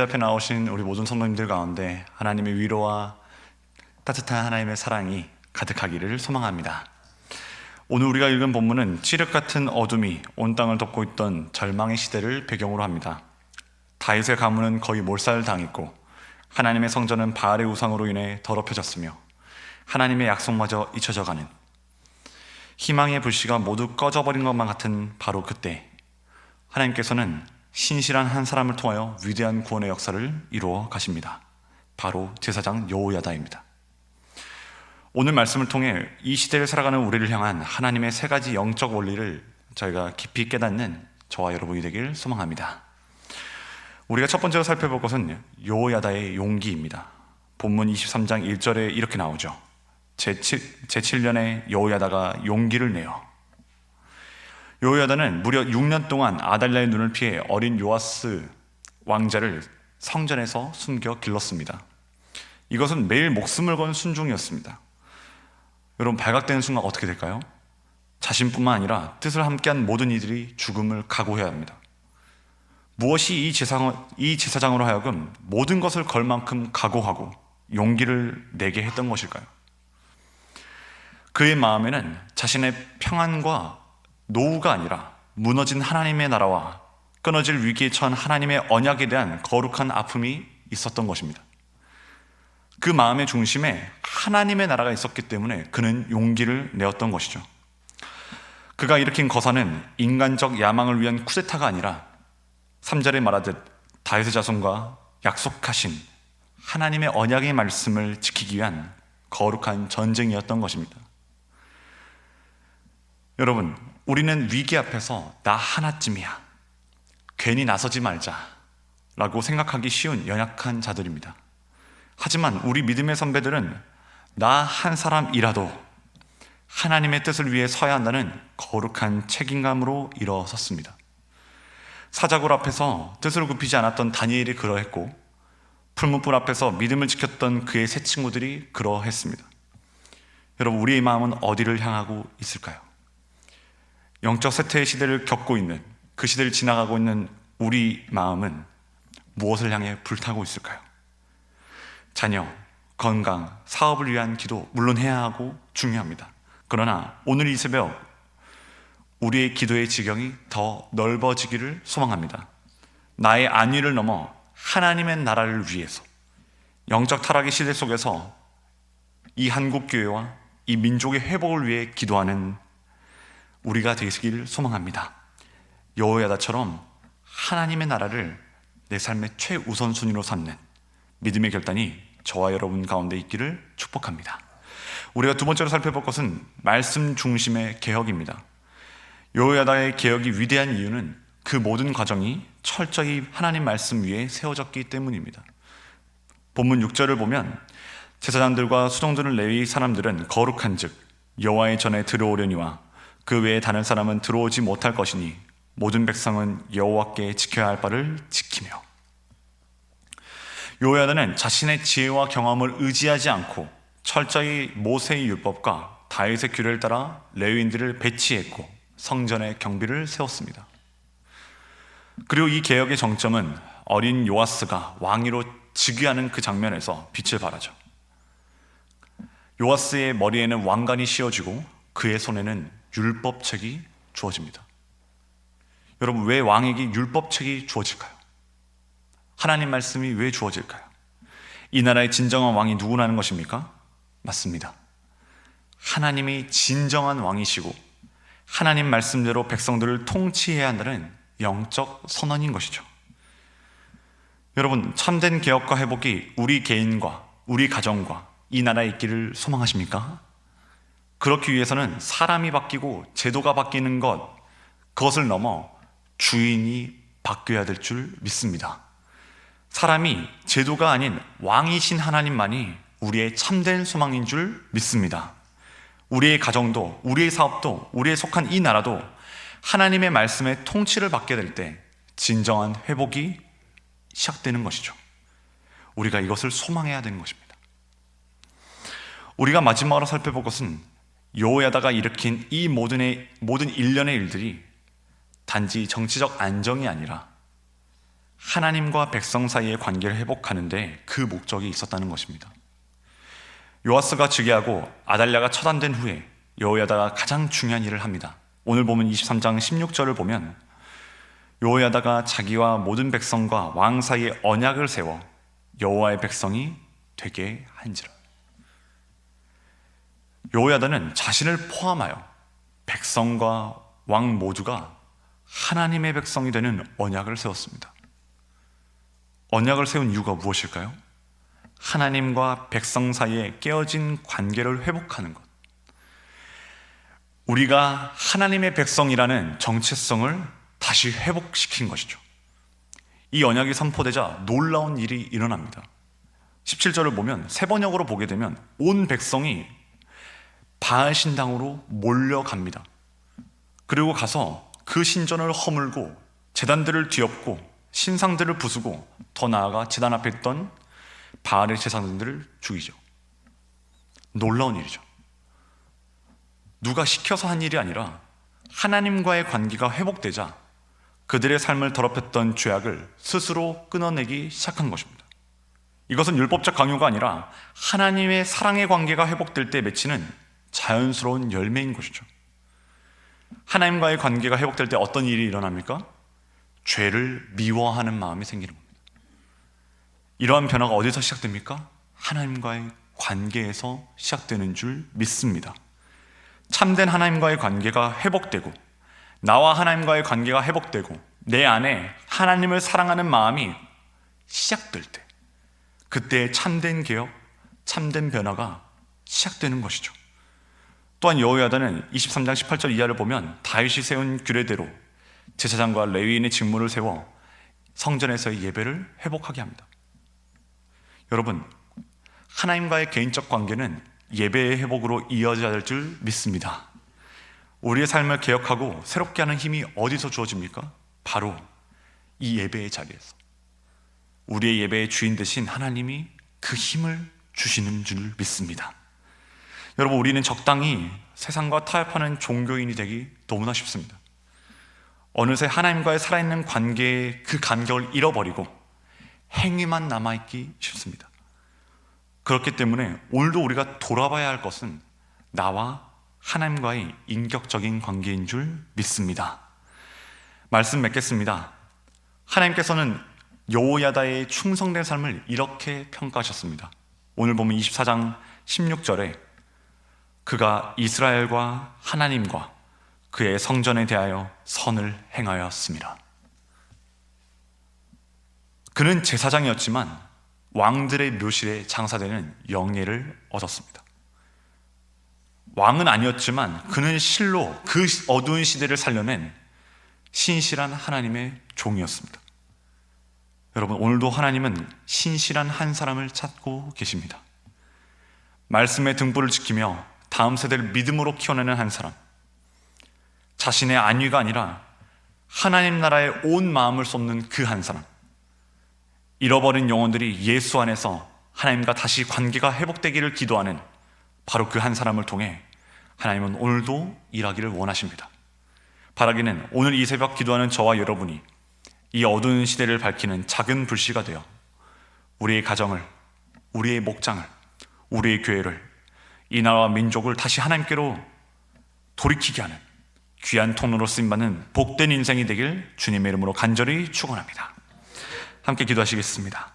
앞에 나오신 우리 모든 성도님들 가운데 하나님의 위로와 따뜻한 하나님의 사랑이 가득하기를 소망합니다. 오늘 우리가 읽은 본문은 칠흑 같은 어둠이 온 땅을 덮고 있던 절망의 시대를 배경으로 합니다. 다윗의 가문은 거의 몰살당했고 하나님의 성전은 바알의 우상으로 인해 더럽혀졌으며 하나님의 약속마저 잊혀져가는, 희망의 불씨가 모두 꺼져버린 것만 같은 바로 그때 하나님께서는 신실한 한 사람을 통하여 위대한 구원의 역사를 이루어 가십니다. 바로 제사장 여호야다입니다. 오늘 말씀을 통해 이 시대를 살아가는 우리를 향한 하나님의 세 가지 영적 원리를 저희가 깊이 깨닫는 저와 여러분이 되길 소망합니다. 우리가 첫 번째로 살펴볼 것은 여호야다의 용기입니다. 본문 23장 1절에 이렇게 나오죠. 제7년에 여호야다가 용기를 내어. 여호야다는 무려 6년 동안 아달랴의 눈을 피해 어린 요아스 왕자를 성전에서 숨겨 길렀습니다. 이것은 매일 목숨을 건 순종이었습니다. 여러분, 발각되는 순간 어떻게 될까요? 자신뿐만 아니라 뜻을 함께한 모든 이들이 죽음을 각오해야 합니다. 무엇이 이 제사장으로 하여금 모든 것을 걸 만큼 각오하고 용기를 내게 했던 것일까요? 그의 마음에는 자신의 평안과 노후가 아니라 무너진 하나님의 나라와 끊어질 위기에 처한 하나님의 언약에 대한 거룩한 아픔이 있었던 것입니다. 그 마음의 중심에 하나님의 나라가 있었기 때문에 그는 용기를 내었던 것이죠. 그가 일으킨 거사는 인간적 야망을 위한 쿠데타가 아니라 3절에 말하듯 다윗의 자손과 약속하신 하나님의 언약의 말씀을 지키기 위한 거룩한 전쟁이었던 것입니다. 여러분, 우리는 위기 앞에서 나 하나쯤이야, 괜히 나서지 말자 라고 생각하기 쉬운 연약한 자들입니다. 하지만 우리 믿음의 선배들은 나 한 사람이라도 하나님의 뜻을 위해 서야 한다는 거룩한 책임감으로 일어섰습니다. 사자굴 앞에서 뜻을 굽히지 않았던 다니엘이 그러했고, 풀무불 앞에서 믿음을 지켰던 그의 세 친구들이 그러했습니다. 여러분, 우리의 마음은 어디를 향하고 있을까요? 영적 쇠퇴의 시대를 겪고 있는, 그 시대를 지나가고 있는 우리 마음은 무엇을 향해 불타고 있을까요? 자녀, 건강, 사업을 위한 기도 물론 해야 하고 중요합니다. 그러나 오늘 이 새벽 우리의 기도의 지경이 더 넓어지기를 소망합니다. 나의 안위를 넘어 하나님의 나라를 위해서, 영적 타락의 시대 속에서 이 한국교회와 이 민족의 회복을 위해 기도하는 우리가 되시기를 소망합니다. 여호야다처럼 하나님의 나라를 내 삶의 최우선순위로 삼는 믿음의 결단이 저와 여러분 가운데 있기를 축복합니다. 우리가 두 번째로 살펴볼 것은 말씀 중심의 개혁입니다. 여호야다의 개혁이 위대한 이유는 그 모든 과정이 철저히 하나님 말씀 위에 세워졌기 때문입니다. 본문 6절을 보면 제사장들과 수종드는 레위 사람들은 거룩한 즉 여호와의 전에 들어오려니와 그 외에 다른 사람은 들어오지 못할 것이니 모든 백성은 여호와께 지켜야 할 바를 지키며. 여호야다는 자신의 지혜와 경험을 의지하지 않고 철저히 모세의 율법과 다윗의 규례를 따라 레위인들을 배치했고 성전의 경비를 세웠습니다. 그리고 이 개혁의 정점은 어린 요아스가 왕위로 즉위하는 그 장면에서 빛을 발하죠. 요아스의 머리에는 왕관이 씌워지고 그의 손에는 율법책이 주어집니다. 여러분, 왜 왕에게 율법책이 주어질까요? 하나님 말씀이 왜 주어질까요? 이 나라의 진정한 왕이 누구라는 것입니까? 맞습니다. 하나님이 진정한 왕이시고 하나님 말씀대로 백성들을 통치해야 한다는 영적 선언인 것이죠. 여러분, 참된 개혁과 회복이 우리 개인과 우리 가정과 이 나라에 있기를 소망하십니까? 그렇기 위해서는 사람이 바뀌고 제도가 바뀌는 그것을 넘어 주인이 바뀌어야 될 줄 믿습니다. 사람이 제도가 아닌 왕이신 하나님만이 우리의 참된 소망인 줄 믿습니다. 우리의 가정도, 우리의 사업도, 우리의 속한 이 나라도 하나님의 말씀의 통치를 받게 될 때 진정한 회복이 시작되는 것이죠. 우리가 이것을 소망해야 되는 것입니다. 우리가 마지막으로 살펴볼 것은 여호야다가 일으킨 이 모든 일련의 일들이 단지 정치적 안정이 아니라 하나님과 백성 사이의 관계를 회복하는데 그 목적이 있었다는 것입니다. 요아스가 즉위하고 아달랴가 처단된 후에 여호야다가 가장 중요한 일을 합니다. 오늘 보면 23장 16절을 보면 여호야다가 자기와 모든 백성과 왕 사이에 언약을 세워 여호와의 백성이 되게 한지라. 여호야다는 자신을 포함하여 백성과 왕 모두가 하나님의 백성이 되는 언약을 세웠습니다. 언약을 세운 이유가 무엇일까요? 하나님과 백성 사이에 깨어진 관계를 회복하는 것. 우리가 하나님의 백성이라는 정체성을 다시 회복시킨 것이죠. 이 언약이 선포되자 놀라운 일이 일어납니다. 17절을 보면 세 번역으로 보게 되면 온 백성이 바알 신당으로 몰려갑니다. 그리고 가서 그 신전을 허물고 제단들을 뒤엎고 신상들을 부수고 더 나아가 제단 앞에 있던 바알의 제사장들을 죽이죠. 놀라운 일이죠. 누가 시켜서 한 일이 아니라 하나님과의 관계가 회복되자 그들의 삶을 더럽혔던 죄악을 스스로 끊어내기 시작한 것입니다. 이것은 율법적 강요가 아니라 하나님의 사랑의 관계가 회복될 때 맺히는 자연스러운 열매인 것이죠. 하나님과의 관계가 회복될 때 어떤 일이 일어납니까? 죄를 미워하는 마음이 생기는 겁니다. 이러한 변화가 어디서 시작됩니까? 하나님과의 관계에서 시작되는 줄 믿습니다. 참된 하나님과의 관계가 회복되고 나와 하나님과의 관계가 회복되고 내 안에 하나님을 사랑하는 마음이 시작될 때 그때 참된 개혁, 참된 변화가 시작되는 것이죠. 또한 여호야다는 23장 18절 이하를 보면 다윗이 세운 규례대로 제사장과 레위인의 직무를 세워 성전에서의 예배를 회복하게 합니다. 여러분, 하나님과의 개인적 관계는 예배의 회복으로 이어져야 될 줄 믿습니다. 우리의 삶을 개혁하고 새롭게 하는 힘이 어디서 주어집니까? 바로 이 예배의 자리에서. 우리의 예배의 주인 되신 하나님이 그 힘을 주시는 줄 믿습니다. 여러분, 우리는 적당히 세상과 타협하는 종교인이 되기 너무나 쉽습니다. 어느새 하나님과의 살아있는 관계의 그 간격을 잃어버리고 행위만 남아있기 쉽습니다. 그렇기 때문에 오늘도 우리가 돌아봐야 할 것은 나와 하나님과의 인격적인 관계인 줄 믿습니다. 말씀 맺겠습니다. 하나님께서는 여호야다의 충성된 삶을 이렇게 평가하셨습니다. 오늘 보면 24장 16절에 그가 이스라엘과 하나님과 그의 성전에 대하여 선을 행하였습니다. 그는 제사장이었지만 왕들의 묘실에 장사되는 영예를 얻었습니다. 왕은 아니었지만 그는 실로 그 어두운 시대를 살려낸 신실한 하나님의 종이었습니다. 여러분, 오늘도 하나님은 신실한 한 사람을 찾고 계십니다. 말씀의 등불을 지키며 다음 세대를 믿음으로 키워내는 한 사람, 자신의 안위가 아니라 하나님 나라에 온 마음을 쏟는 그 한 사람, 잃어버린 영혼들이 예수 안에서 하나님과 다시 관계가 회복되기를 기도하는 바로 그 한 사람을 통해 하나님은 오늘도 일하기를 원하십니다. 바라기는 오늘 이 새벽 기도하는 저와 여러분이 이 어두운 시대를 밝히는 작은 불씨가 되어 우리의 가정을, 우리의 목장을, 우리의 교회를, 이 나라와 민족을 다시 하나님께로 돌이키게 하는 귀한 통로로 쓰임받는 복된 인생이 되길 주님의 이름으로 간절히 축원합니다. 함께 기도하시겠습니다.